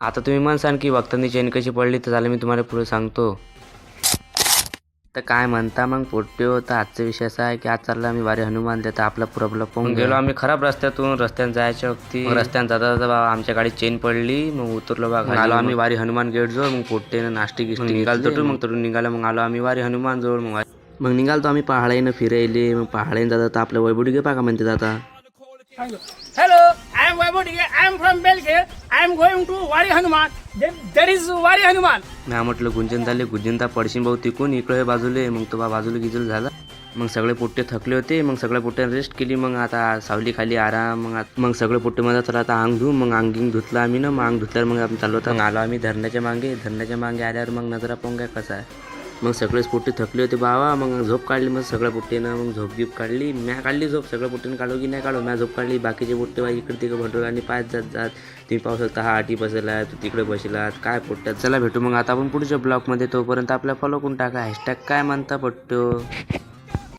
आता तुम्ही म्हणसान की वक्तांनी चेन कशी पडली, तर झालं मी तुम्हाला पुढे सांगतो. तर काय म्हणता मग पोट्ट्यो, तर आजचा विषय असा आहे की आज चालला आम्ही वारी हनुमान देता आपला पुरा पाहून गेलो आम्ही खराब रस्त्याने जायच्या वक्ती. रस्त्याने जाता जाता बा आमच्या गाडीत चेन पडली. मग उतरलो बा आलो आम्ही वारी हनुमान गेट जवळ. मग पोट्टेनं नाश्ते गिष्टी निघालतो. मग तटून निघालं. मग आलो आम्ही वारी हनुमान जवळ. मग निघालतो आम्ही पहाडाईनं फिरायले. मग पहाडाईनं जाता तर आपल्या वैभवडी गे का म्हणते आता. Hello, I am Vaibhav Digge. I am from Belgium. I am going to Wari Hanuman. There is Wari Hanuman. मी म्हटलं गुंजन झाले गुंजनता पडशीन भाऊ तिकून इकडे बाजूले. मग तो बा बाजूला गिजूल झाला. मग सगळे पोट्टे थकले होते. मग सगळ्या पोट्ट्याने रेस्ट केली. मग आता सावली खाली आराम. मग सगळे पोट्टे मध्ये तर आता अंग धुवून मग अंगिंग धुतला आम्ही ना. मग अंग धुतल्यावर मग आम्ही चाललो होता. मग आलो आम्ही धरणाच्या मागे आल्यावर मग नजरा पाहून काय कसा आहे. मग सगळेच पोट्टे थकले होते बाबा. मग झोप काढली मग सगळ्या पोट्टेनं. मग झोप गिप काढली. म्या काढली झोप. सगळ्या पोट्टेनं काढू की नाही काढू. म्या झोप काढली. बाकीचे पोट्टे बा इकडे तिकडे भंडोळ आणि पाच जात तुम्ही पाहू शकता. हा आटी बसला तू तिकडे बसलात काय पोट्ट्यात. चला भेटू मग आता आपण पुढच्या ब्लॉगमध्ये. तोपर्यंत आपल्या फॉलो करून टाका. हॅशटॅग काय म्हणता पट्टो.